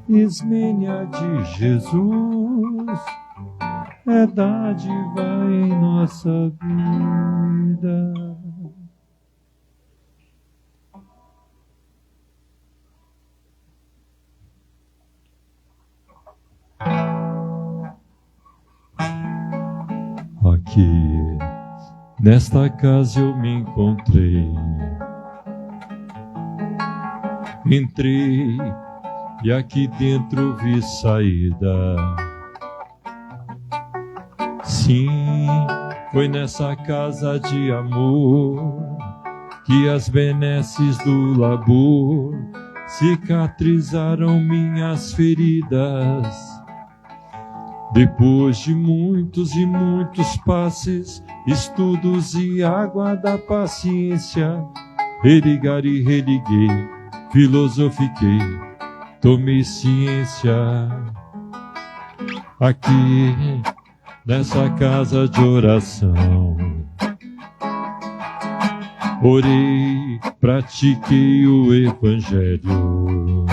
ismênia de Jesus, é dádiva em nossa vida. Aqui, nesta casa eu me encontrei. Entrei e aqui dentro vi saída. Sim, foi nessa casa de amor que as benesses do labor cicatrizaram minhas feridas. Depois de muitos e muitos passes, estudos e água da paciência, religar e religuei, filosofiquei, tomei ciência. Aqui, nessa casa de oração, orei, pratiquei o Evangelho.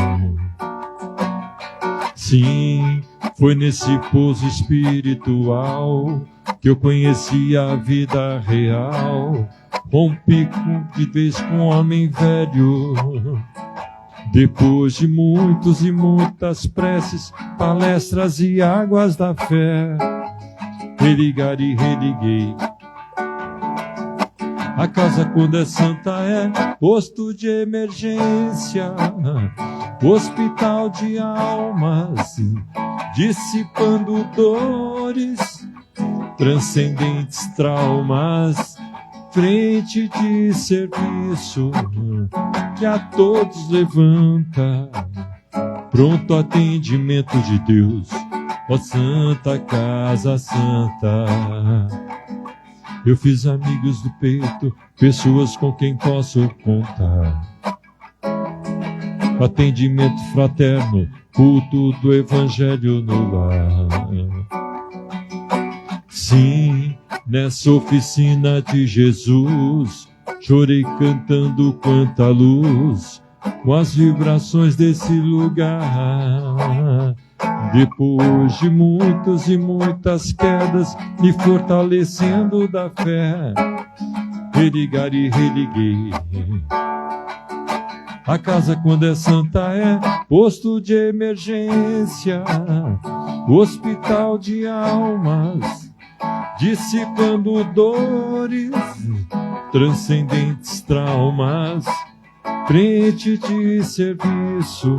Sim, foi nesse pouso espiritual que eu conheci a vida real. Rompi de vez com um homem velho. Depois de muitos e muitas preces, palestras e águas da fé, religar e religuei. A casa, quando é santa, é posto de emergência, hospital de almas, dissipando dores, transcendentes traumas, frente de serviço que a todos levanta, pronto atendimento de Deus, ó Santa Casa Santa. Eu fiz amigos do peito, pessoas com quem posso contar. Atendimento fraterno, culto do Evangelho no lar. Sim, nessa oficina de Jesus, chorei cantando quanta luz, com as vibrações desse lugar. Depois de muitas e muitas quedas, me fortalecendo da fé, religar e religuei. A casa, quando é santa, é posto de emergência, hospital de almas, dissipando dores, transcendentes traumas, frente de serviço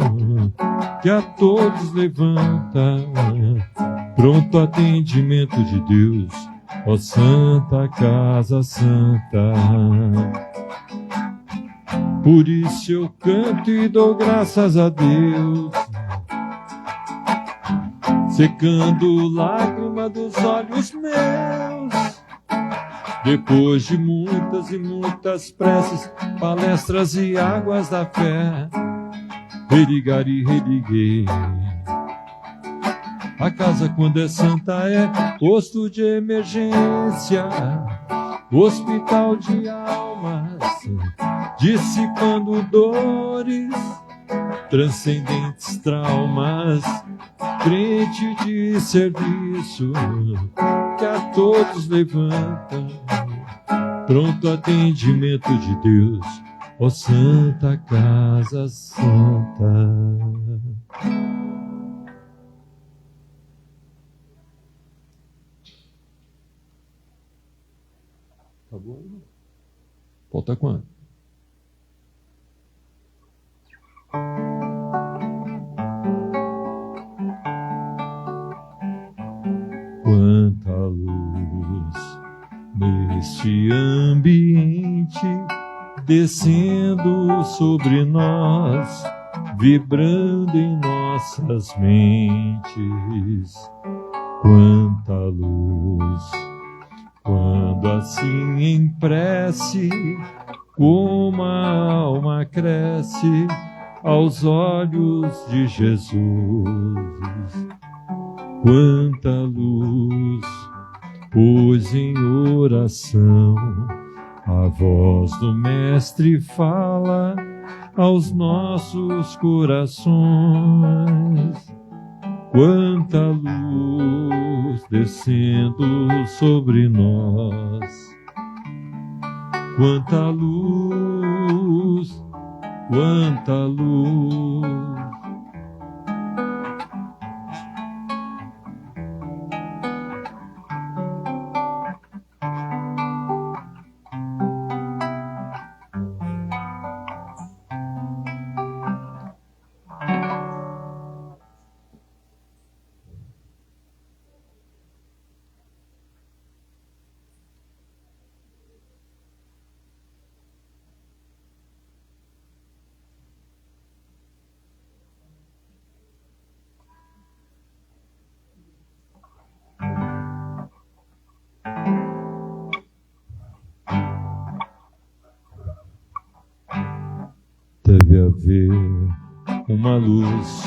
que a todos levanta, pronto atendimento de Deus, ó Santa Casa Santa. Por isso eu canto e dou graças a Deus, secando lágrima dos olhos meus. Depois de muitas e muitas preces, palestras e águas da fé, religar e religuei. A casa, quando é santa, é posto de emergência, hospital de almas, dissipando dores, transcendentes traumas, frente de serviço que a todos levanta, pronto atendimento de Deus, ó Santa Casa Santa. Acabou? Falta quanto? Quanta luz neste ambiente, descendo sobre nós, vibrando em nossas mentes. Quanta luz, quando assim em prece, como a alma cresce aos olhos de Jesus. Quanta luz, pois em oração a voz do Mestre fala, aos nossos corações. Quanta luz descendo sobre nós, quanta luz, quanta luz. Deve haver uma luz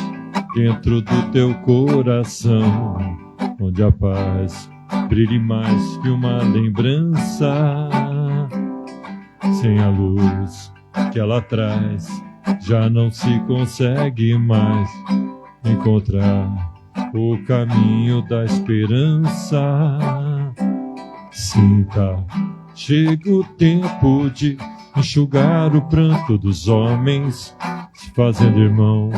dentro do teu coração, onde a paz brilhe mais que uma lembrança. Sem a luz que ela traz, já não se consegue mais encontrar o caminho da esperança. Sinta, chega o tempo de enxugar o pranto dos homens, se fazendo irmão,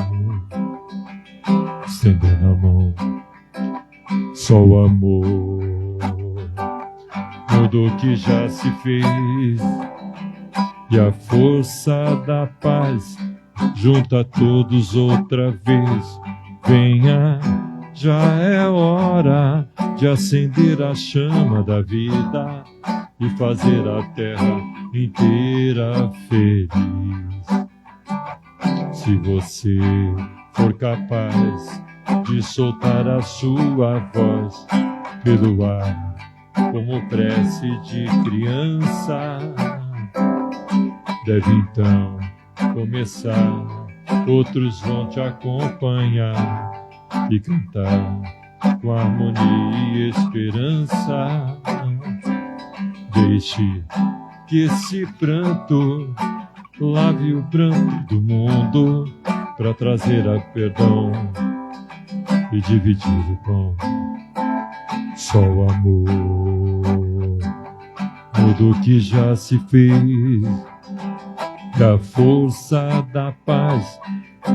estendendo a mão. Só o amor muda o que já se fez, e a força da paz junta todos outra vez. Venha, já é hora de acender a chama da vida e fazer a terra inteira feliz. Se você for capaz de soltar a sua voz pelo ar, como prece de criança, deve então começar. Outros vão te acompanhar e cantar com harmonia e esperança. Deixe que esse pranto lave o pranto do mundo, para trazer a perdão e dividir o pão. Só o amor muda o que já se fez, e a força da paz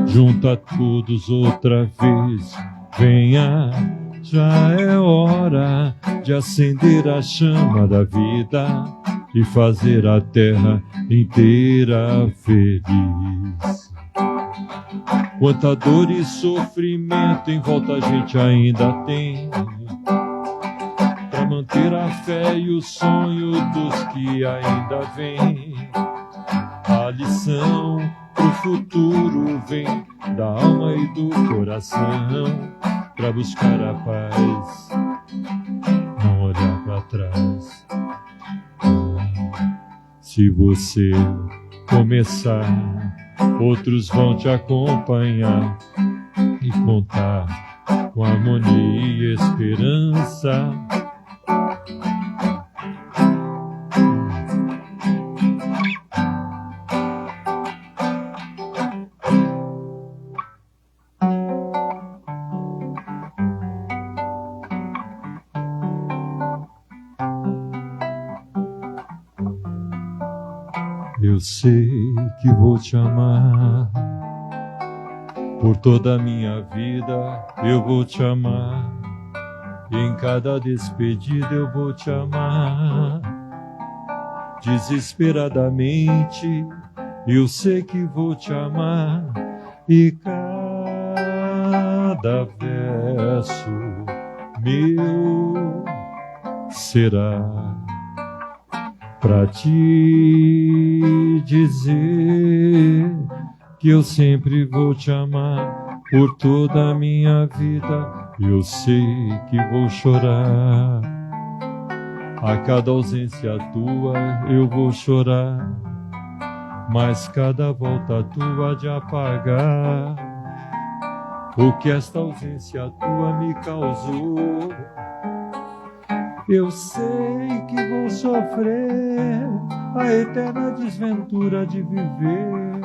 junta todos outra vez. Venha, já é hora de acender a chama da vida e fazer a terra inteira feliz. Quanta dor e sofrimento em volta a gente ainda tem, para manter a fé e o sonho dos que ainda vêm. A lição pro futuro vem da alma e do coração, para buscar a paz, não olhar para trás. Se você começar, outros vão te acompanhar e contar com harmonia e esperança. Eu sei que vou te amar, por toda a minha vida eu vou te amar, e em cada despedida eu vou te amar. Desesperadamente eu sei que vou te amar, e cada verso meu será pra te dizer que eu sempre vou te amar por toda a minha vida. Eu sei que vou chorar, a cada ausência tua eu vou chorar, mas cada volta tua de apagar o que esta ausência tua me causou. Eu sei que vou sofrer a eterna desventura de viver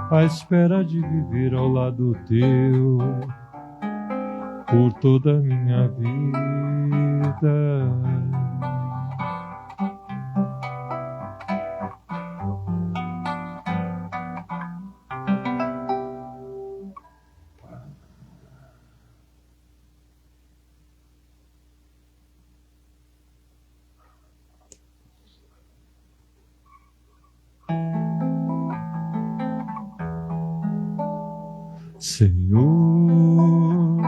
à espera de viver ao lado teu por toda a minha vida. Senhor,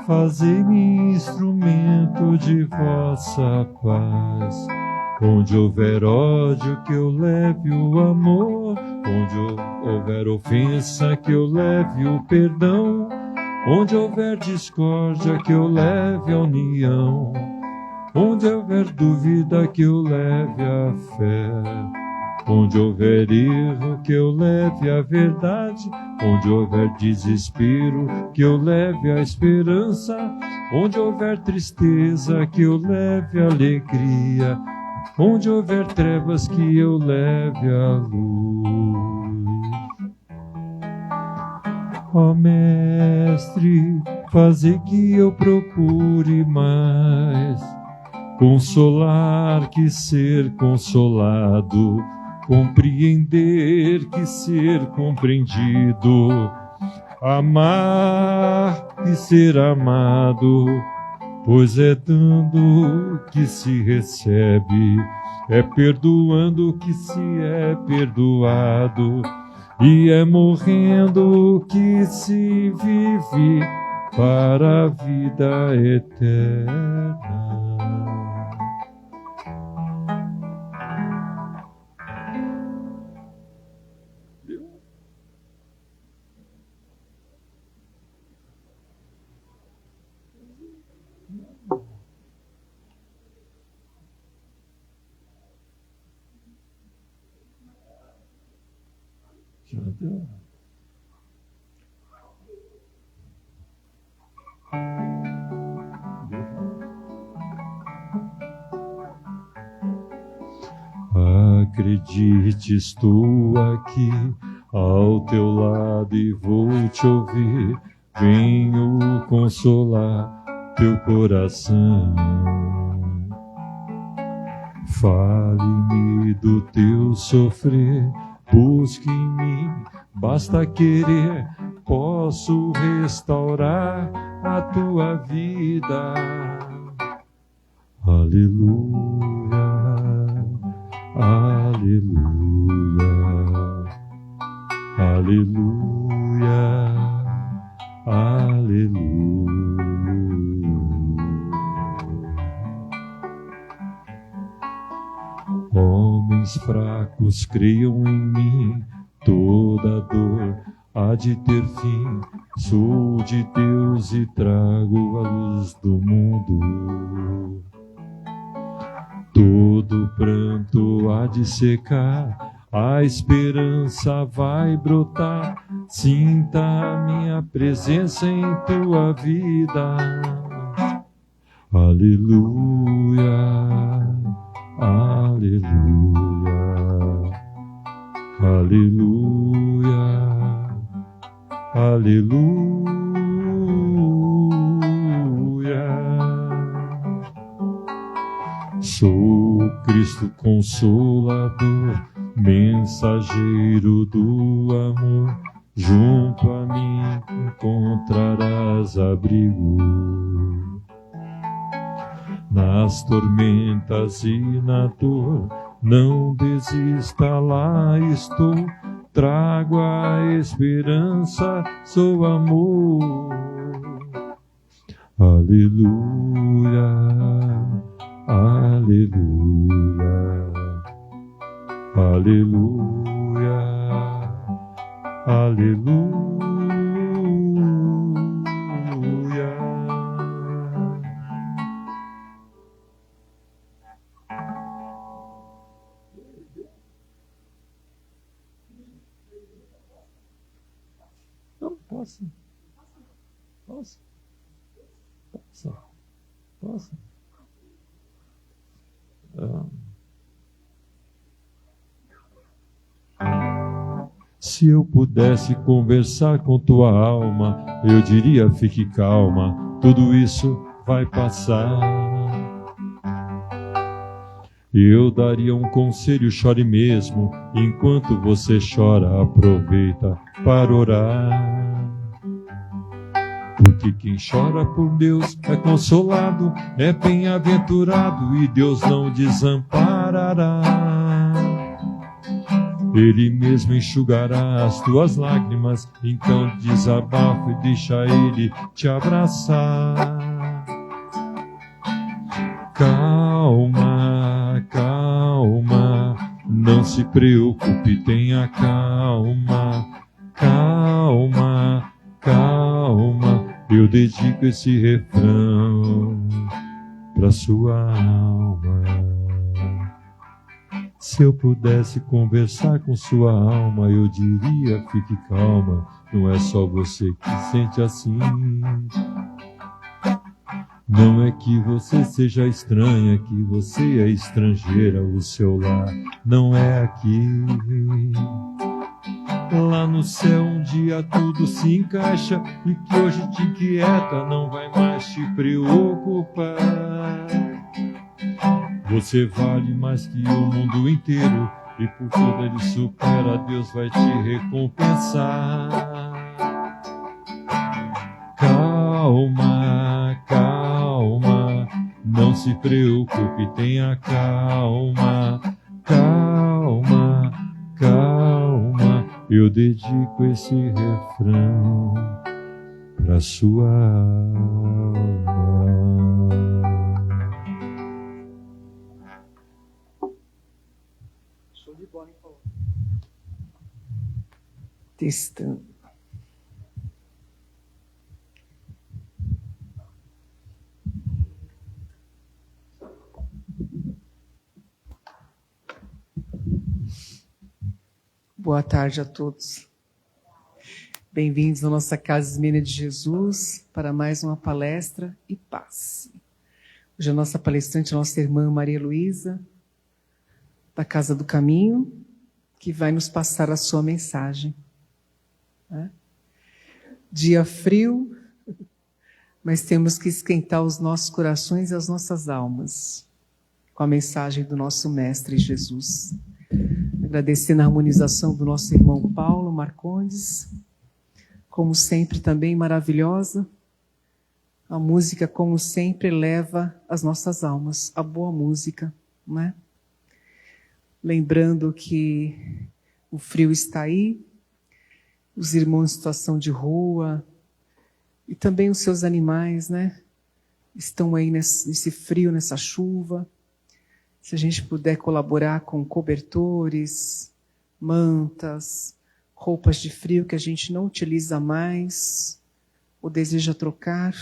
fazei-me instrumento de vossa paz. Onde houver ódio, que eu leve o amor. Onde houver ofensa, que eu leve o perdão. Onde houver discórdia, que eu leve a união. Onde houver dúvida, que eu leve a fé. Onde houver erro, que eu leve a verdade. Onde houver desespero, que eu leve a esperança. Onde houver tristeza, que eu leve a alegria. Onde houver trevas, que eu leve a luz. Ó Mestre, faze que eu procure mais consolar que ser consolado, compreender que ser compreendido, amar que ser amado, pois é dando que se recebe, é perdoando que se é perdoado, e é morrendo que se vive para a vida eterna. Já deu. Acredite, estou aqui ao teu lado e vou te ouvir. Venho consolar teu coração. Fale-me do teu sofrer, busque em mim, basta querer, posso restaurar a tua vida. Aleluia, aleluia, aleluia, aleluia. Homens fracos, creiam em mim, toda dor há de ter fim. Sou de Deus e trago a luz do mundo. Todo pranto há de secar, a esperança vai brotar. Sinta a minha presença em tua vida. Aleluia, aleluia, aleluia, aleluia. Sou Cristo Consolador, mensageiro do amor. Junto a mim encontrarás abrigo. Nas tormentas e na dor, não desista, lá estou. Trago a esperança, sou amor. Aleluia, aleluia, aleluia, aleluia. Não, posso. Se eu pudesse conversar com tua alma, eu diria: fique calma, tudo isso vai passar. Eu daria um conselho: chore mesmo. Enquanto você chora, aproveita para orar. Porque quem chora por Deus é consolado, é bem-aventurado, e Deus não desamparará. Ele mesmo enxugará as tuas lágrimas, então desabafa e deixa Ele te abraçar. Calma, calma, não se preocupe, tenha calma, calma, calma. Eu dedico esse refrão pra sua alma. Se eu pudesse conversar com sua alma, eu diria: fique calma, não é só você que sente assim. Não é que você seja estranha, é que você é estrangeira, o seu lar não é aqui. Lá no céu um dia tudo se encaixa, e que hoje te inquieta não vai mais te preocupar. Você vale mais que o mundo inteiro, e por tudo ele supera, Deus vai te recompensar. Calma, calma, não se preocupe, tenha calma, calma, calma. Eu dedico esse refrão pra sua alma. Show de bola, hein, Paulo? Testando. Boa tarde a todos. Bem-vindos à nossa Casa Esmênia de Jesus para mais uma palestra e paz. Hoje a nossa palestrante é a nossa irmã Maria Luísa, da Casa do Caminho, que vai nos passar a sua mensagem. Dia frio, mas temos que esquentar os nossos corações e as nossas almas com a mensagem do nosso Mestre Jesus. Agradecendo a harmonização do nosso irmão Paulo Marcondes, como sempre também maravilhosa. A música, como sempre, eleva as nossas almas, a boa música, não é? Lembrando que o frio está aí, os irmãos em situação de rua e também os seus animais, né? Estão aí nesse frio, nessa chuva. Se a gente puder colaborar com cobertores, mantas, roupas de frio que a gente não utiliza mais ou deseja trocar,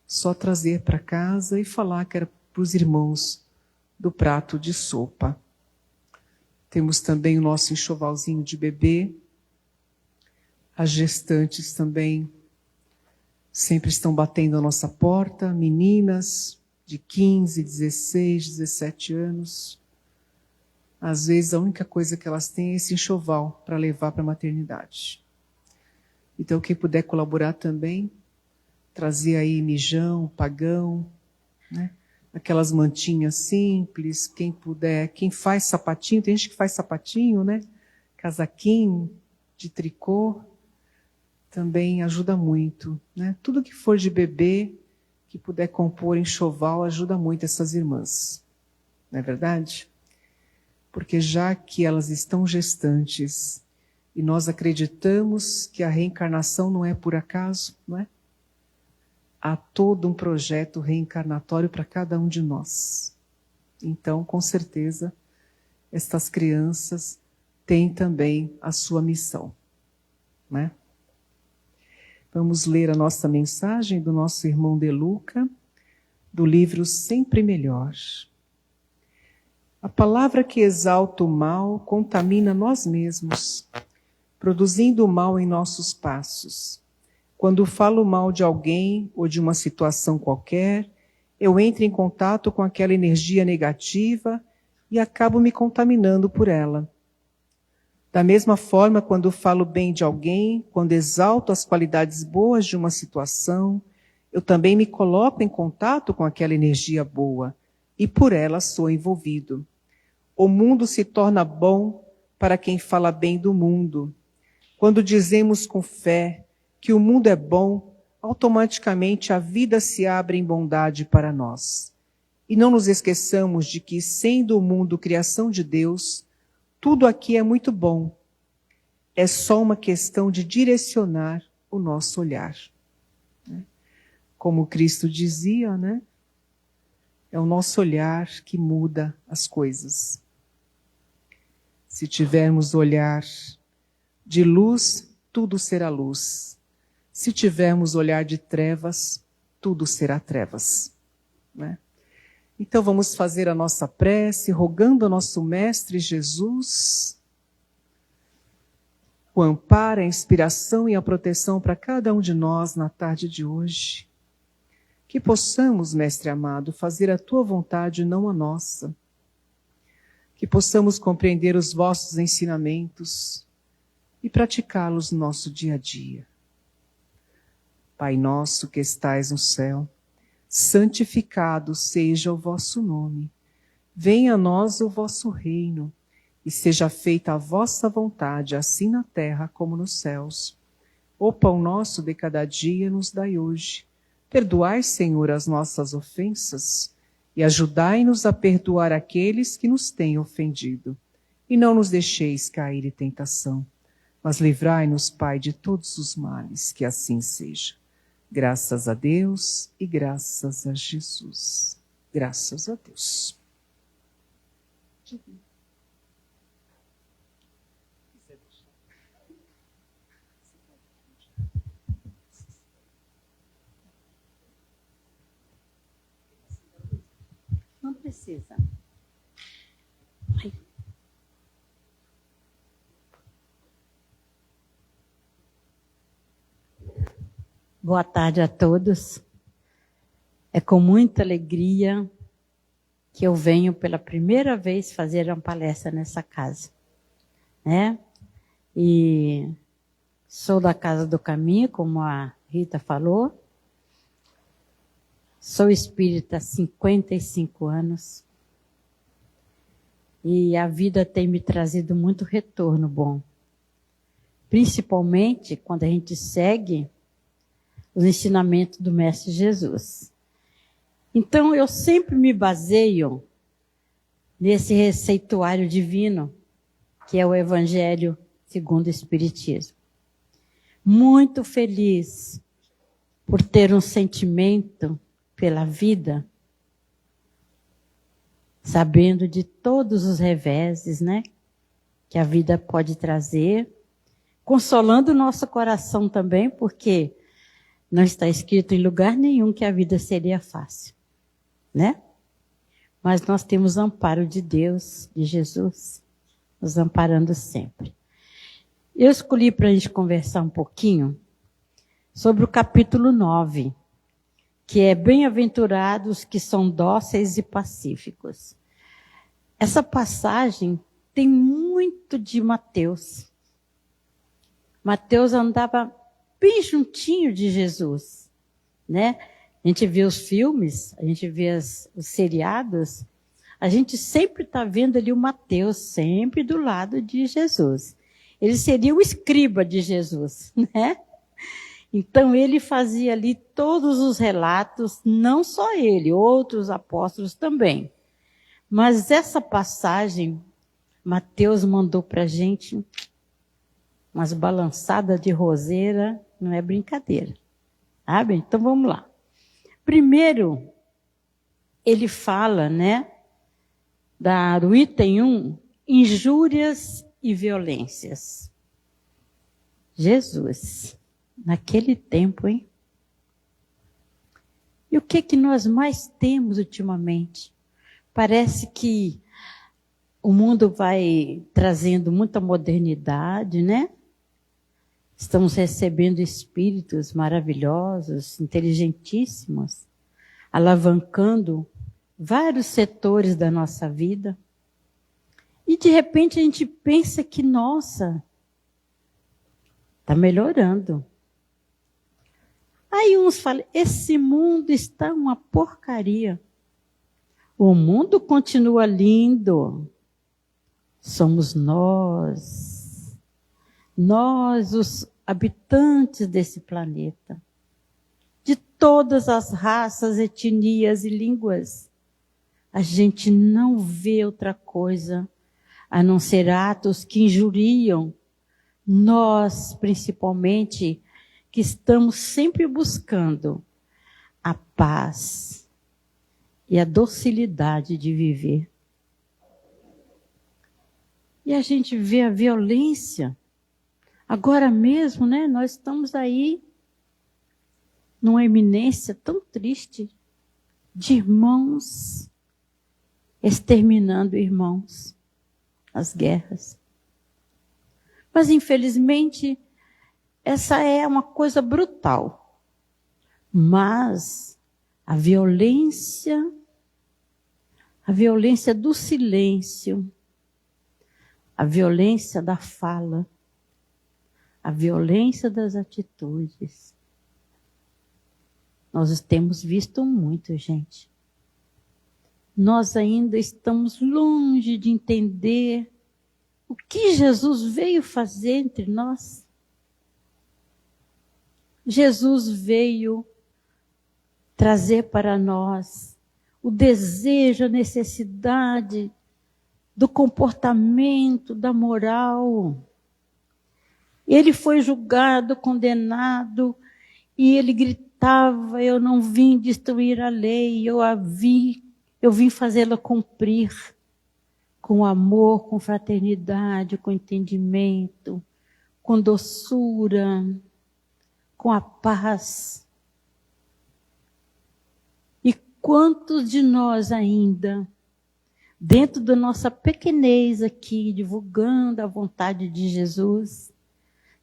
só trazer para casa e falar que era para os irmãos do prato de sopa. Temos também o nosso enxovalzinho de bebê. As gestantes também sempre estão batendo a nossa porta, meninas de 15, 16, 17 anos. Às vezes a única coisa que elas têm é esse enxoval para levar para a maternidade. Então quem puder colaborar também, trazer aí mijão, pagão, né? Aquelas mantinhas simples, quem puder, quem faz sapatinho, tem gente que faz sapatinho, né? Casaquinho de tricô, também ajuda muito, né? Tudo que for de bebê, que puder compor enxoval, ajuda muito essas irmãs. Não é verdade? Porque já que elas estão gestantes e nós acreditamos que a reencarnação não é por acaso, não é? Há todo um projeto reencarnatório para cada um de nós. Então, com certeza, estas crianças têm também a sua missão, né? Vamos ler a nossa mensagem do nosso irmão De Luca, do livro Sempre Melhor. A palavra que exalta o mal contamina nós mesmos, produzindo o mal em nossos passos. Quando falo mal de alguém ou de uma situação qualquer, eu entro em contato com aquela energia negativa e acabo me contaminando por ela. Da mesma forma, quando falo bem de alguém, quando exalto as qualidades boas de uma situação, eu também me coloco em contato com aquela energia boa e por ela sou envolvido. O mundo se torna bom para quem fala bem do mundo. Quando dizemos com fé que o mundo é bom, automaticamente a vida se abre em bondade para nós. E não nos esqueçamos de que, sendo o mundo criação de Deus, tudo aqui é muito bom. É só uma questão de direcionar o nosso olhar. Como Cristo dizia, né? É o nosso olhar que muda as coisas. Se tivermos olhar de luz, tudo será luz. Se tivermos olhar de trevas, tudo será trevas. Né? Então vamos fazer a nossa prece, rogando ao nosso Mestre Jesus o amparo, a inspiração e a proteção para cada um de nós na tarde de hoje. Que possamos, Mestre amado, fazer a Tua vontade e não a nossa. Que possamos compreender os vossos ensinamentos e praticá-los no nosso dia a dia. Pai nosso que estais no céu, santificado seja o vosso nome. Venha a nós o vosso reino e seja feita a vossa vontade, assim na terra como nos céus. O pão nosso de cada dia nos dai hoje. Perdoai, Senhor, as nossas ofensas e ajudai-nos a perdoar aqueles que nos têm ofendido. E não nos deixeis cair em tentação, mas livrai-nos, Pai, de todos os males, que assim seja. Graças a Deus e graças a Jesus. Graças a Deus. Não precisa. Ai. Boa tarde a todos. É com muita alegria que eu venho pela primeira vez fazer uma palestra nessa casa, né? E sou da Casa do Caminho, como a Rita falou. Sou espírita há 55 anos. E a vida tem me trazido muito retorno bom. Principalmente quando a gente segue os ensinamentos do Mestre Jesus. Então, eu sempre me baseio nesse receituário divino, que é o Evangelho segundo o Espiritismo. Muito feliz por ter um sentimento pela vida, sabendo de todos os reveses, né, que a vida pode trazer, consolando o nosso coração também, porque não está escrito em lugar nenhum que a vida seria fácil, né? Mas nós temos amparo de Deus, de Jesus, nos amparando sempre. Eu escolhi para a gente conversar um pouquinho sobre o capítulo 9, que é bem-aventurados que são dóceis e pacíficos. Essa passagem tem muito de Mateus. Mateus andava bem juntinho de Jesus, né? A gente vê os filmes, a gente vê os seriados, a gente sempre está vendo ali o Mateus, sempre do lado de Jesus. Ele seria o escriba de Jesus, né? Então, ele fazia ali todos os relatos, não só ele, outros apóstolos também. Mas essa passagem, Mateus mandou para a gente umas balançadas de roseira, não é brincadeira. Sabe? Então, vamos lá. Primeiro, ele fala, né, do item 1, injúrias e violências. Jesus, naquele tempo, hein? E o que nós mais temos ultimamente? Parece que o mundo vai trazendo muita modernidade, né? Estamos recebendo espíritos maravilhosos, inteligentíssimos, alavancando vários setores da nossa vida. E de repente a gente pensa que, nossa, está melhorando. Aí uns falam, esse mundo está uma porcaria. O mundo continua lindo. Somos nós os habitantes desse planeta, de todas as raças, etnias e línguas. A gente não vê outra coisa a não ser atos que injuriam nós, principalmente, que estamos sempre buscando a paz e a docilidade de viver. E a gente vê a violência. Agora mesmo, né, nós estamos aí numa eminência tão triste de irmãos exterminando irmãos, as guerras. Mas, infelizmente, essa é uma coisa brutal. Mas a violência do silêncio, a violência da fala, a violência das atitudes, nós temos visto muito, gente. Nós ainda estamos longe de entender o que Jesus veio fazer entre nós. Jesus veio trazer para nós o desejo, a necessidade do comportamento, da moral. Ele foi julgado, condenado, e ele gritava, eu não vim destruir a lei, eu vim fazê-la cumprir com amor, com fraternidade, com entendimento, com doçura, com a paz. E quantos de nós ainda, dentro da nossa pequenez aqui, divulgando a vontade de Jesus,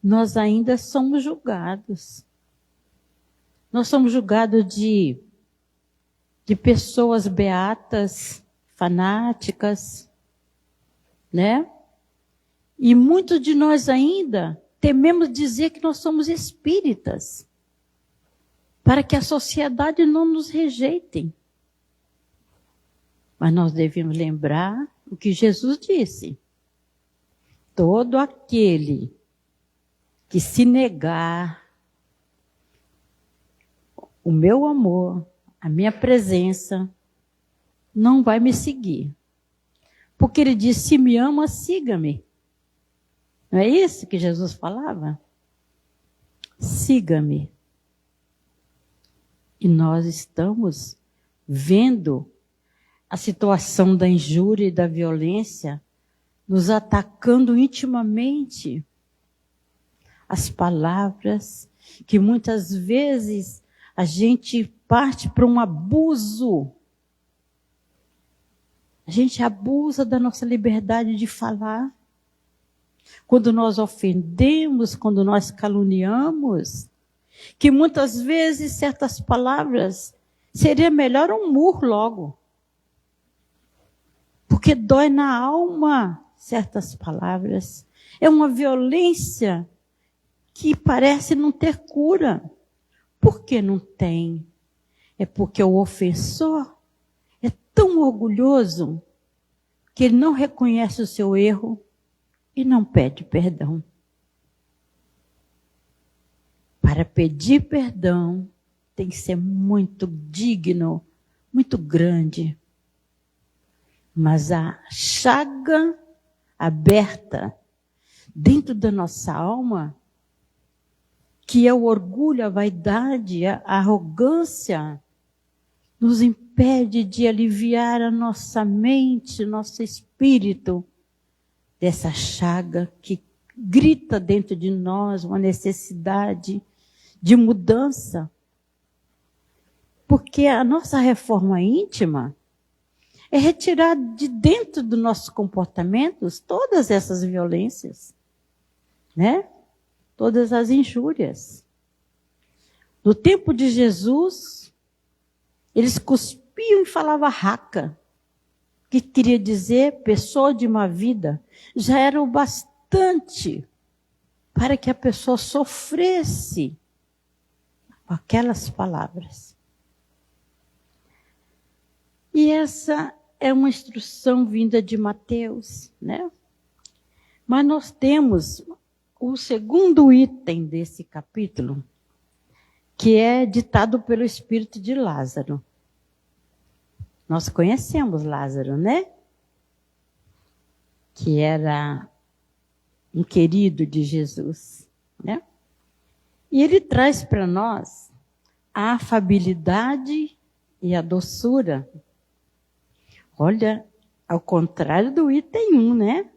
nós ainda somos julgados. Nós somos julgados de pessoas beatas, fanáticas, né? E muitos de nós ainda tememos dizer que nós somos espíritas, para que a sociedade não nos rejeite. Mas nós devemos lembrar o que Jesus disse. Todo aquele que se negar o meu amor, a minha presença, não vai me seguir. Porque ele diz, se me ama, siga-me. Não é isso que Jesus falava? Siga-me. E nós estamos vendo a situação da injúria e da violência nos atacando intimamente. As palavras que muitas vezes a gente parte para um abuso. A gente abusa da nossa liberdade de falar. Quando nós ofendemos, quando nós caluniamos, que muitas vezes certas palavras seria melhor um murro logo. Porque dói na alma certas palavras. É uma violência que parece não ter cura. Por que não tem? É porque o ofensor é tão orgulhoso que ele não reconhece o seu erro e não pede perdão. Para pedir perdão, tem que ser muito digno, muito grande. Mas a chaga aberta dentro da nossa alma, que é o orgulho, a vaidade, a arrogância, nos impede de aliviar a nossa mente, nosso espírito, dessa chaga que grita dentro de nós uma necessidade de mudança. Porque a nossa reforma íntima é retirar de dentro dos nossos comportamentos todas essas violências, né? Todas as injúrias. No tempo de Jesus, eles cuspiam e falavam raca. que queria dizer pessoa de má vida, já era o bastante para que a pessoa sofresse aquelas palavras. E essa é uma instrução vinda de Mateus, né? Mas nós temos o segundo item desse capítulo, que é ditado pelo espírito de Lázaro. Nós conhecemos Lázaro, né? Que era um querido de Jesus, né? E ele traz para nós a afabilidade e a doçura. Olha, ao contrário do item 1, né?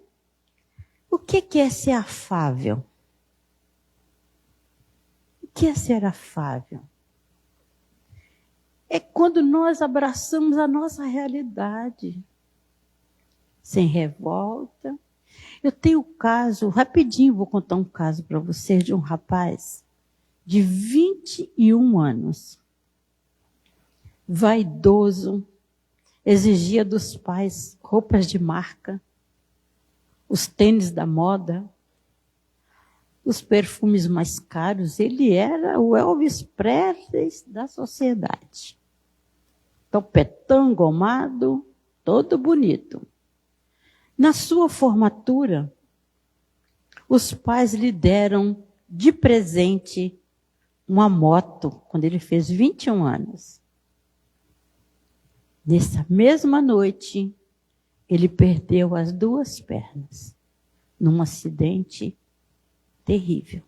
O que é ser afável? O que é ser afável? É quando nós abraçamos a nossa realidade, sem revolta. Eu tenho um caso, rapidinho vou contar um caso para vocês, de um rapaz de 21 anos, vaidoso, exigia dos pais roupas de marca, os tênis da moda, os perfumes mais caros. Ele era o Elvis Presley da sociedade. Topetão, gomado, todo bonito. Na sua formatura, os pais lhe deram de presente uma moto, quando ele fez 21 anos. Nessa mesma noite, ele perdeu as 2 pernas, num acidente terrível.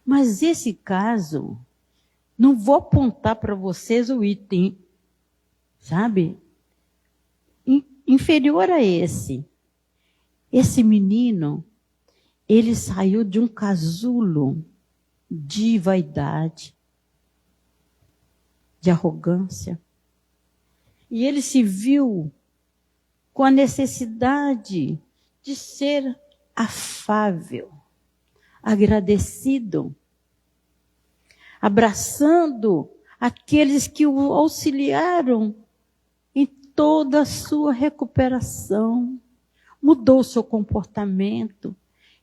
Mas esse caso, não vou apontar para vocês o item, sabe? Inferior a esse. Esse menino, ele saiu de um casulo de vaidade, de arrogância. E ele se viu com a necessidade de ser afável, agradecido, abraçando aqueles que o auxiliaram em toda a sua recuperação. Mudou o seu comportamento.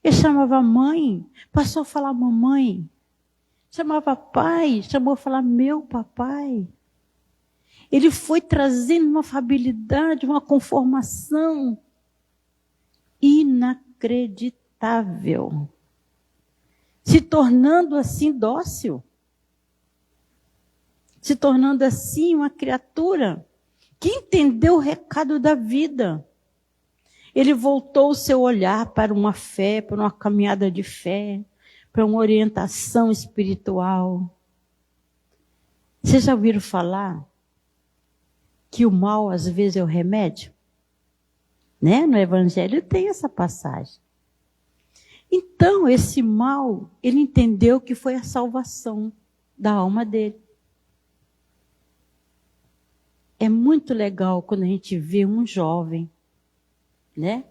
Ele chamava mãe, passou a falar mamãe. Chamava pai, chamou a falar meu papai. Ele foi trazendo uma afabilidade, uma conformação inacreditável, se tornando assim dócil, se tornando assim uma criatura que entendeu o recado da vida. Ele voltou o seu olhar para uma fé, para uma caminhada de fé, para uma orientação espiritual. Vocês já ouviram falar que o mal às vezes é o remédio? Né? No Evangelho tem essa passagem. Então, esse mal, ele entendeu que foi a salvação da alma dele. É muito legal quando a gente vê um jovem, né,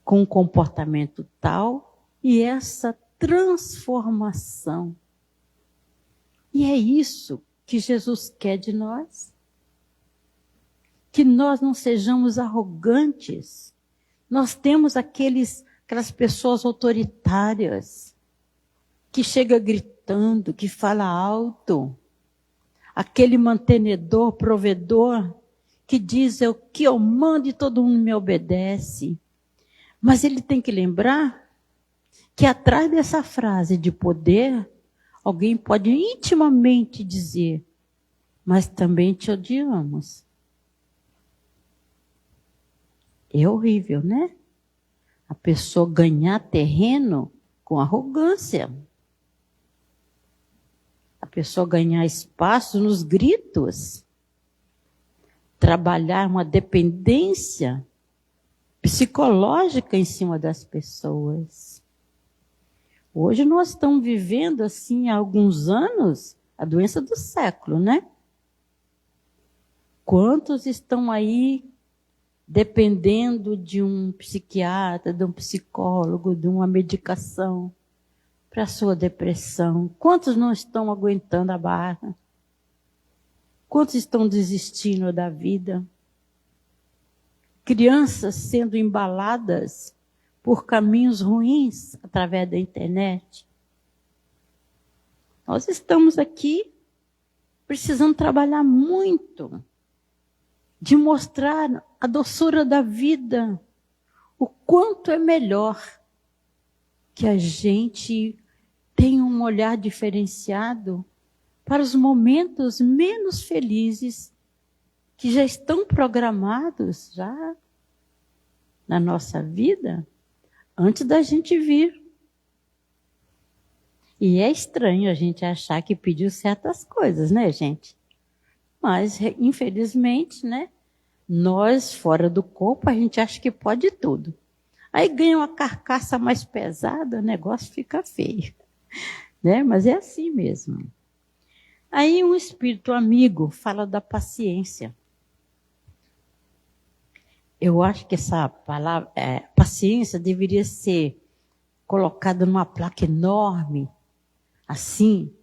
com um comportamento tal e essa transformação. E é isso que Jesus quer de nós. Que nós não sejamos arrogantes. Nós temos aquelas pessoas autoritárias, que chega gritando, que fala alto. Aquele mantenedor, provedor, que diz o que eu mando e todo mundo me obedece. Mas ele tem que lembrar que atrás dessa frase de poder, alguém pode intimamente dizer, mas também te odiamos. É horrível, né? A pessoa ganhar terreno com arrogância. A pessoa ganhar espaço nos gritos. Trabalhar uma dependência psicológica em cima das pessoas. Hoje nós estamos vivendo, assim, há alguns anos, a doença do século, né? Quantos estão aí dependendo de um psiquiatra, de um psicólogo, de uma medicação para a sua depressão? Quantos não estão aguentando a barra? Quantos estão desistindo da vida? crianças sendo embaladas por caminhos ruins através da internet. Nós estamos aqui precisando trabalhar muito de mostrar a doçura da vida, o quanto é melhor que a gente tenha um olhar diferenciado para os momentos menos felizes que já estão programados já na nossa vida antes da gente vir. E é estranho a gente achar que pediu certas coisas, né, gente? Mas, infelizmente, né, nós, fora do corpo, a gente acha que pode tudo. Aí ganha uma carcaça mais pesada, o negócio fica feio. Né? Mas é assim mesmo. Aí um espírito amigo fala da paciência. Eu acho que essa palavra, paciência, deveria ser colocada numa placa enorme, assim,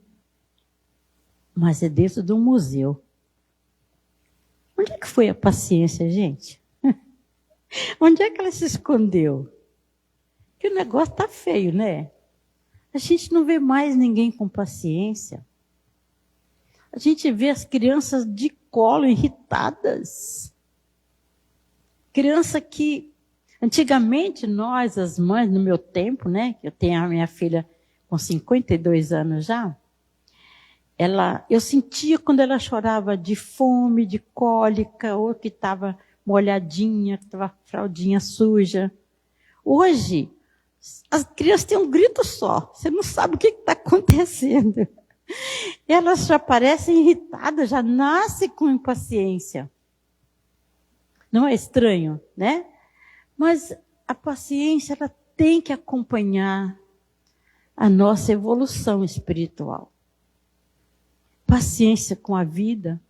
mas é dentro de um museu. Onde é que foi a paciência, gente? Onde é que ela se escondeu? Que o negócio está feio, né? A gente não vê mais ninguém com paciência. A gente vê as crianças de colo irritadas. Criança que, antigamente, nós, as mães, no meu tempo, né? Eu tenho a minha filha com 52 anos já. Eu sentia quando ela chorava de fome, de cólica, ou que estava molhadinha, que estava fraldinha suja. Hoje, as crianças têm um grito só. Você não sabe o que está acontecendo. Elas já parecem irritadas, já nascem com impaciência. Não é estranho, né? Mas a paciência, ela tem que acompanhar a nossa evolução espiritual. Paciência com a vida,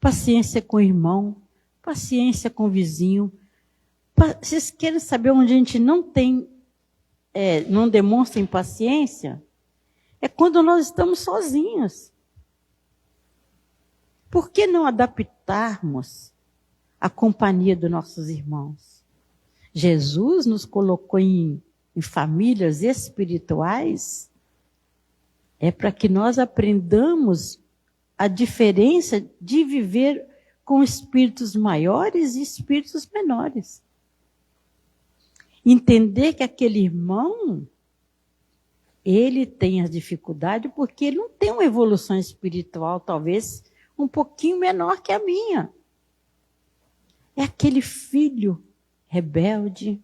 paciência com o irmão, paciência com o vizinho. Vocês querem saber onde a gente não demonstra impaciência? É quando nós estamos sozinhos. Por que não adaptarmos a companhia dos nossos irmãos? Jesus nos colocou em famílias espirituais, é para que nós aprendamos a diferença de viver com espíritos maiores e espíritos menores. Entender que aquele irmão, ele tem as dificuldades porque ele não tem uma evolução espiritual, talvez um pouquinho menor que a minha. É aquele filho rebelde,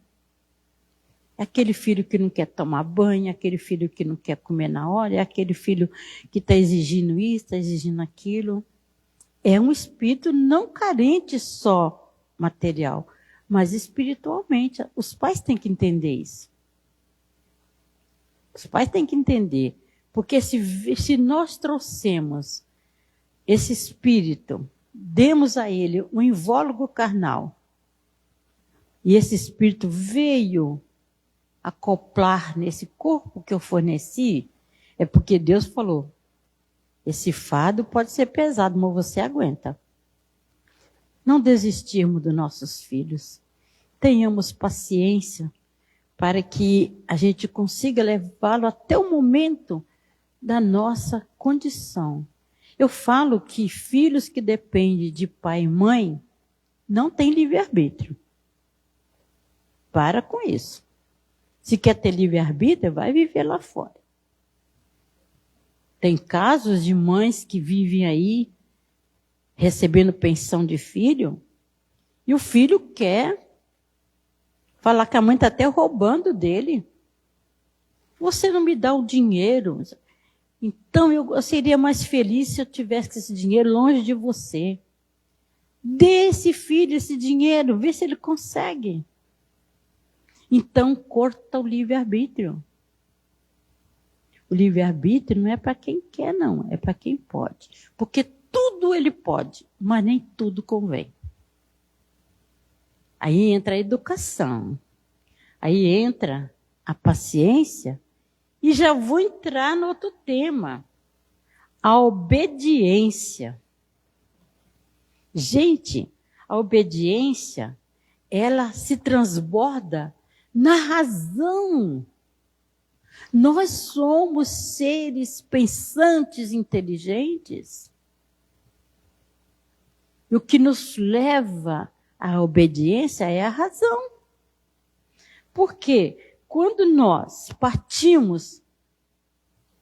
é aquele filho que não quer tomar banho, é aquele filho que não quer comer na hora, é aquele filho que está exigindo isso, está exigindo aquilo. É um espírito não carente só material, mas espiritualmente. Os pais têm que entender isso. Os pais têm que entender. Porque se nós trouxemos esse espírito, demos a ele um invólucro carnal, e esse espírito veio acoplar nesse corpo que eu forneci, é porque Deus falou, esse fardo pode ser pesado, mas você aguenta. Não desistirmos dos nossos filhos. Tenhamos paciência para que a gente consiga levá-lo até o momento da nossa condição. Eu falo que filhos que dependem de pai e mãe não têm livre-arbítrio. Para com isso. Se quer ter livre-arbítrio, vai viver lá fora. Tem casos de mães que vivem aí recebendo pensão de filho, e o filho quer falar que a mãe está até roubando dele. Você não me dá o dinheiro. Então eu seria mais feliz se eu tivesse esse dinheiro longe de você. Dê esse filho esse dinheiro, vê se ele consegue. Então, corta o livre-arbítrio. O livre-arbítrio não é para quem quer, não. É para quem pode. Porque tudo ele pode, mas nem tudo convém. Aí entra a educação. Aí entra a paciência. E já vou entrar no outro tema. A obediência. Gente, a obediência ela se transborda na razão. Nós somos seres pensantes, inteligentes. E o que nos leva à obediência é a razão. Porque quando nós partimos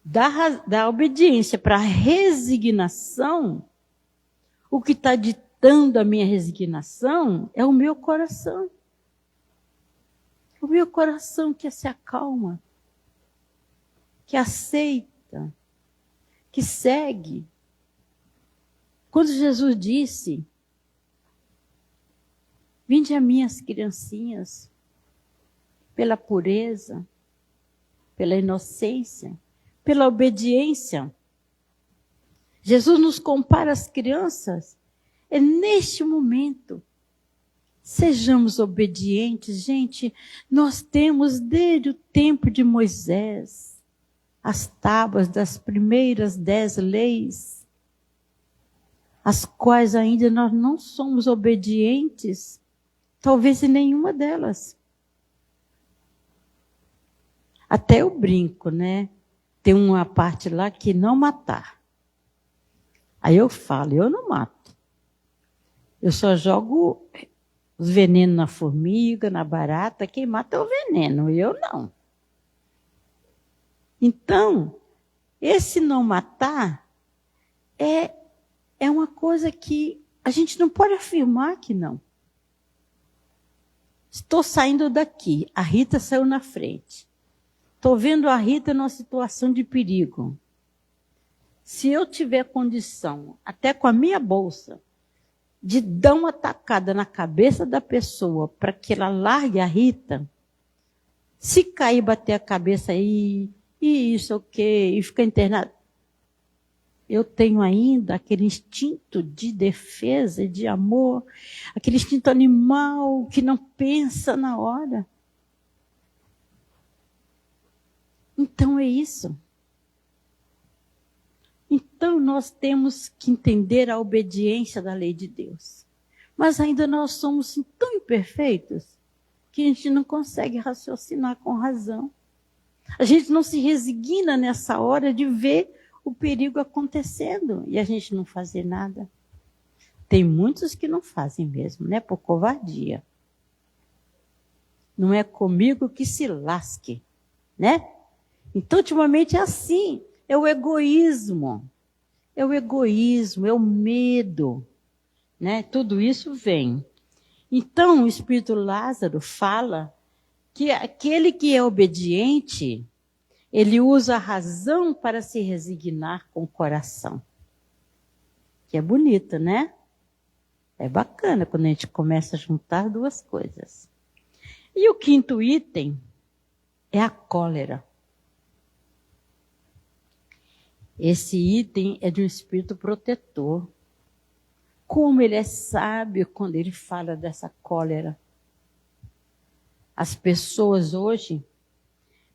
da obediência para a resignação, o que está ditando a minha resignação é o meu coração. O meu coração que se acalma, que aceita, que segue. Quando Jesus disse, vinde a mim as criancinhas, pela pureza, pela inocência, pela obediência. Jesus nos compara às crianças. É neste momento. Sejamos obedientes. Gente, nós temos desde o tempo de Moisés as tábuas das primeiras 10 leis, as quais ainda nós não somos obedientes, talvez em nenhuma delas. Até eu brinco, né? Tem uma parte lá que não matar. Aí eu falo, eu não mato. Eu só jogo os venenos na formiga, na barata. Quem mata é o veneno, eu não. Então, esse não matar é uma coisa que a gente não pode afirmar que não. Estou saindo daqui, a Rita saiu na frente. Estou vendo a Rita numa situação de perigo. Se eu tiver condição, até com a minha bolsa, de dar uma tacada na cabeça da pessoa para que ela largue a Rita, se cair, bater a cabeça aí, e isso o quê, e ficar internado, eu tenho ainda aquele instinto de defesa e de amor, aquele instinto animal que não pensa na hora. Então é isso. Então nós temos que entender a obediência da lei de Deus. Mas ainda nós somos tão imperfeitos que a gente não consegue raciocinar com razão. A gente não se resigna nessa hora de ver o perigo acontecendo e a gente não fazer nada. Tem muitos que não fazem mesmo, né? Por covardia. Não é comigo que se lasque, né? Então, ultimamente é assim, é o egoísmo, é o medo, né? Tudo isso vem. Então, o Espírito Lázaro fala que aquele que é obediente, ele usa a razão para se resignar com o coração. Que é bonito, né? É bacana quando a gente começa a juntar duas coisas. E o quinto item é a cólera. Esse item é de um espírito protetor. Como ele é sábio quando ele fala dessa cólera. As pessoas hoje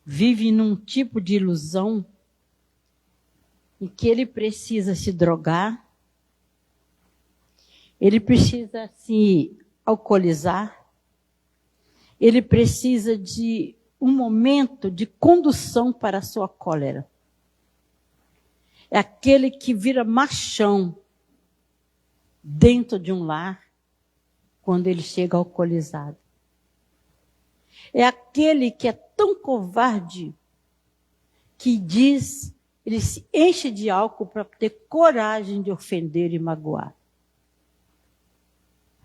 vivem num tipo de ilusão em que ele precisa se drogar, ele precisa se alcoolizar, ele precisa de um momento de condução para a sua cólera. É aquele que vira machão dentro de um lar quando ele chega alcoolizado. É aquele que é tão covarde que diz, ele se enche de álcool para ter coragem de ofender e magoar.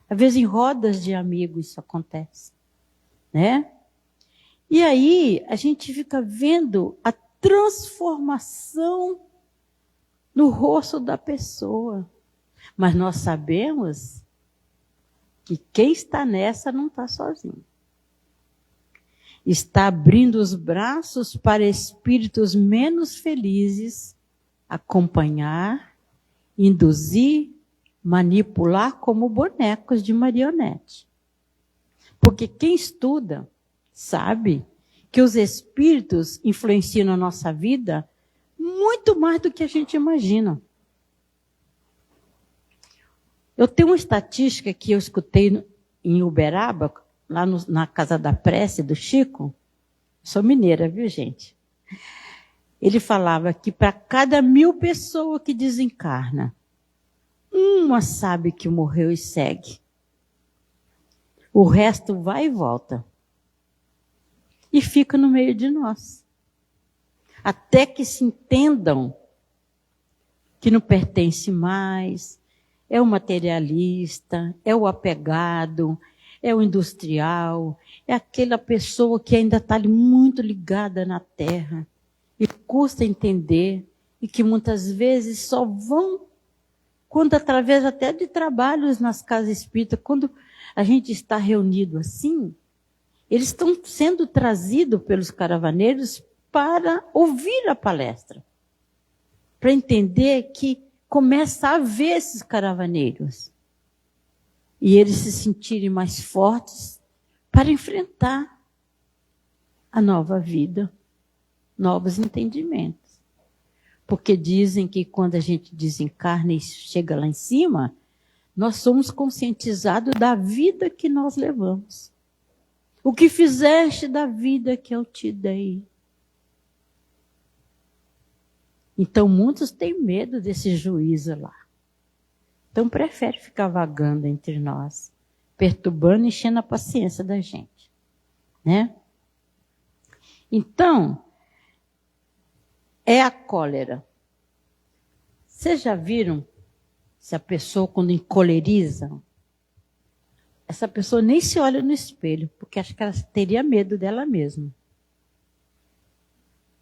Às vezes em rodas de amigos isso acontece, né? E aí a gente fica vendo a transformação no rosto da pessoa. Mas nós sabemos que quem está nessa não está sozinho. Está abrindo os braços para espíritos menos felizes acompanhar, induzir, manipular como bonecos de marionete. Porque quem estuda sabe que os espíritos influenciam a nossa vida muito mais do que a gente imagina. Eu tenho uma estatística que eu escutei em Uberaba, lá na Casa da Prece do Chico, sou mineira, viu, gente? Ele falava que para cada 1000 pessoas que desencarna, uma sabe que morreu e segue. O resto vai e volta. E fica no meio de nós. Até que se entendam que não pertence mais, é o materialista, é o apegado, é o industrial, é aquela pessoa que ainda está muito ligada na terra e custa entender e que muitas vezes só vão, quando através até de trabalhos nas casas espíritas, quando a gente está reunido assim, eles estão sendo trazidos pelos caravaneiros para ouvir a palestra, para entender que começa a haver esses caravaneiros e eles se sentirem mais fortes para enfrentar a nova vida, novos entendimentos. Porque dizem que quando a gente desencarna e chega lá em cima, nós somos conscientizados da vida que nós levamos. O que fizeste da vida que eu te dei. Então, muitos têm medo desse juízo lá. Então, prefere ficar vagando entre nós, perturbando e enchendo a paciência da gente. Né? Então, é a cólera. Vocês já viram se a pessoa, quando encoleriza, essa pessoa nem se olha no espelho, porque acho que ela teria medo dela mesma.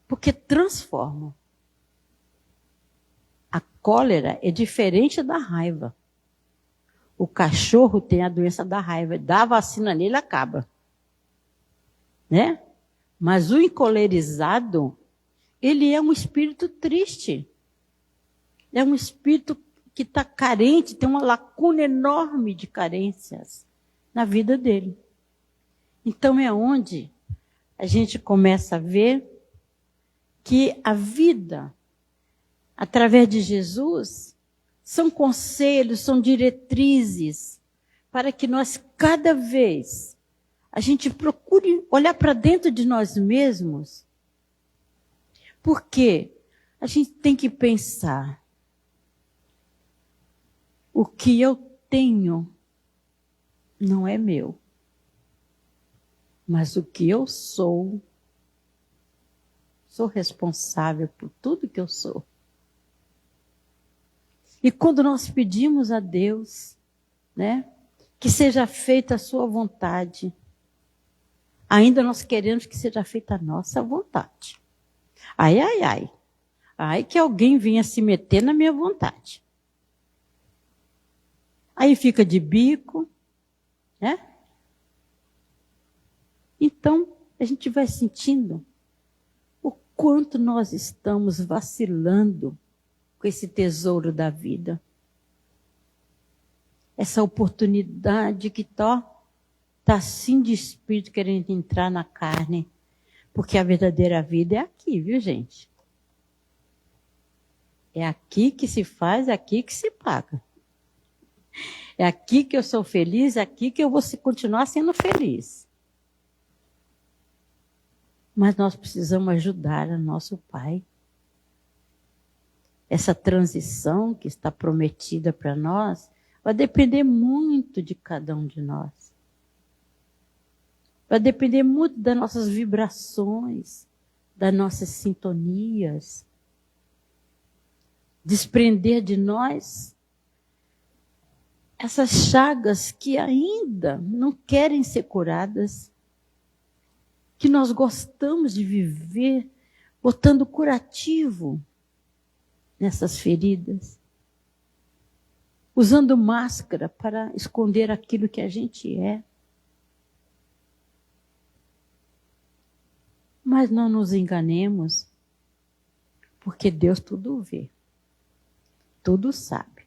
Porque transforma. A cólera é diferente da raiva. O cachorro tem a doença da raiva, dá a vacina nele, acaba. Né? Mas o encolerizado, ele é um espírito triste. É um espírito que está carente, tem uma lacuna enorme de carências na vida dele. Então é onde a gente começa a ver que a vida, através de Jesus, são conselhos, são diretrizes, para que nós, cada vez, a gente procure olhar para dentro de nós mesmos, porque a gente tem que pensar, o que eu tenho não é meu, mas o que eu sou responsável por tudo que eu sou. E quando nós pedimos a Deus, né, que seja feita a sua vontade, ainda nós queremos que seja feita a nossa vontade. Ai, ai, ai. Ai que alguém venha se meter na minha vontade. Aí fica de bico, né? Então, a gente vai sentindo o quanto nós estamos vacilando com esse tesouro da vida. Essa oportunidade que está assim de espírito querendo entrar na carne. Porque a verdadeira vida é aqui, viu, gente? É aqui que se faz, é aqui que se paga. É aqui que eu sou feliz, é aqui que eu vou continuar sendo feliz. Mas nós precisamos ajudar a nosso Pai. Essa transição que está prometida para nós vai depender muito de cada um de nós. Vai depender muito das nossas vibrações, das nossas sintonias. Desprender de nós essas chagas que ainda não querem ser curadas, que nós gostamos de viver botando curativo nessas feridas, usando máscara para esconder aquilo que a gente é. Mas não nos enganemos, porque Deus tudo vê, tudo sabe.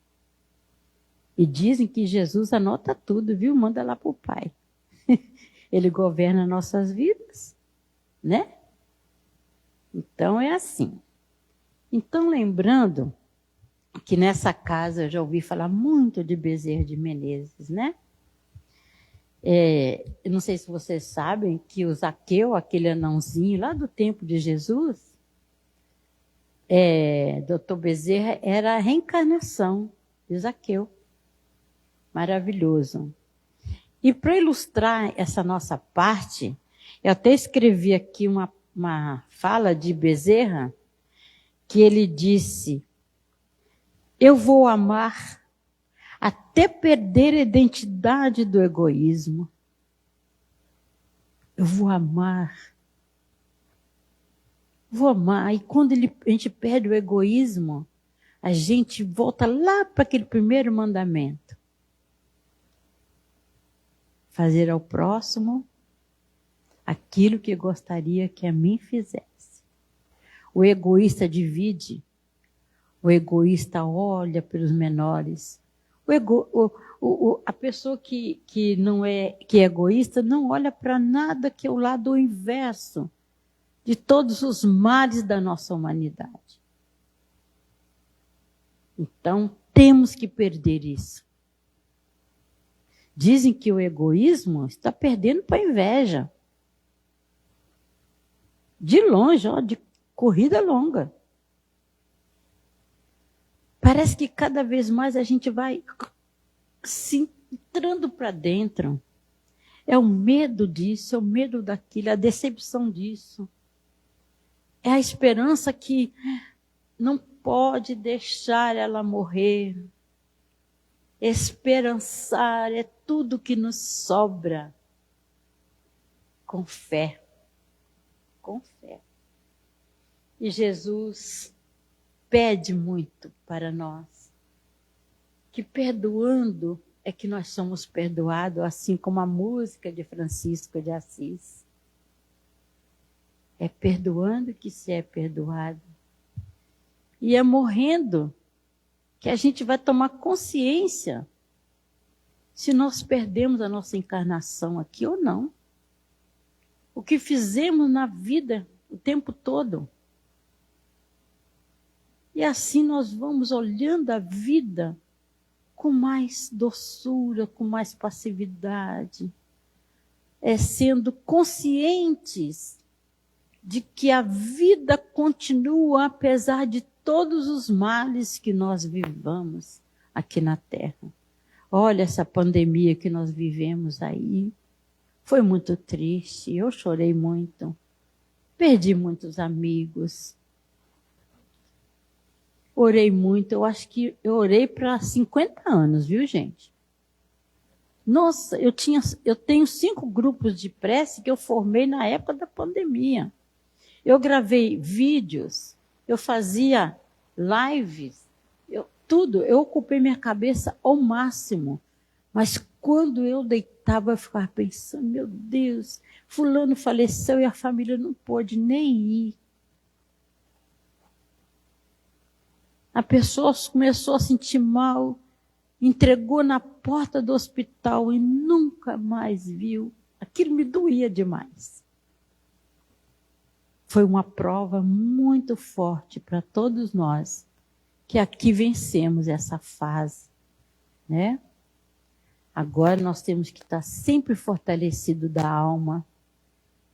E dizem que Jesus anota tudo, viu? Manda lá para o Pai. Ele governa nossas vidas, né? Então é assim. Então, lembrando que nessa casa eu já ouvi falar muito de Bezerra de Menezes, né? Eu não sei se vocês sabem que o Zaqueu, aquele anãozinho lá do tempo de Jesus, Dr. Bezerra era a reencarnação de Zaqueu. Maravilhoso. E para ilustrar essa nossa parte, eu até escrevi aqui uma fala de Bezerra, que ele disse: eu vou amar até perder a identidade do egoísmo. Eu vou amar. Vou amar. E quando a gente perde o egoísmo, a gente volta lá para aquele primeiro mandamento. Fazer ao próximo aquilo que gostaria que a mim fizesse. O egoísta divide. O egoísta olha pelos menores. A pessoa que é egoísta não olha para nada, que é o lado inverso de todos os males da nossa humanidade. Então, temos que perder isso. Dizem que o egoísmo está perdendo para a inveja. De longe, de corrida longa. Parece que cada vez mais a gente vai se entrando para dentro. É o medo disso, é o medo daquilo, é a decepção disso. É a esperança que não pode deixar ela morrer. Esperançar é tudo que nos sobra. Com fé. Com fé. E Jesus pede muito para nós, que perdoando é que nós somos perdoados, assim como a música de Francisco de Assis. É perdoando que se é perdoado. E é morrendo que a gente vai tomar consciência se nós perdemos a nossa encarnação aqui ou não. O que fizemos na vida o tempo todo. E assim nós vamos olhando a vida com mais doçura, com mais passividade, sendo conscientes de que a vida continua apesar de todos os males que nós vivamos aqui na Terra. Olha essa pandemia que nós vivemos aí. Foi muito triste, eu chorei muito, perdi muitos amigos. Orei muito, eu acho que eu orei para 50 anos, viu, gente? Nossa, eu tenho 5 grupos de prece que eu formei na época da pandemia. Eu gravei vídeos, eu fazia lives, eu ocupei minha cabeça ao máximo. Mas quando eu deitava, eu ficava pensando, meu Deus, fulano faleceu e a família não pôde nem ir. A pessoa começou a sentir mal, entregou na porta do hospital e nunca mais viu. Aquilo me doía demais. Foi uma prova muito forte para todos nós, que aqui vencemos essa fase, né? Agora nós temos que estar sempre fortalecidos da alma,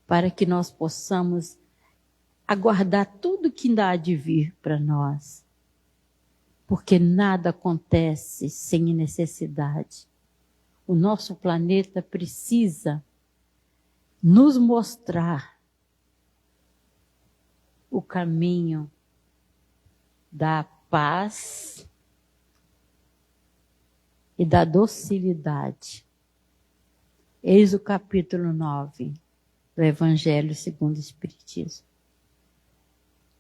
para que nós possamos aguardar tudo que ainda há de vir para nós. Porque nada acontece sem necessidade. O nosso planeta precisa nos mostrar o caminho da paz e da docilidade. Eis o capítulo 9 do Evangelho segundo o Espiritismo.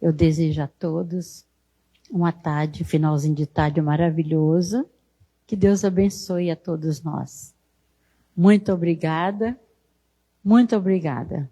Eu desejo a todos uma tarde, finalzinho de tarde maravilhoso. Que Deus abençoe a todos nós. Muito obrigada. Muito obrigada.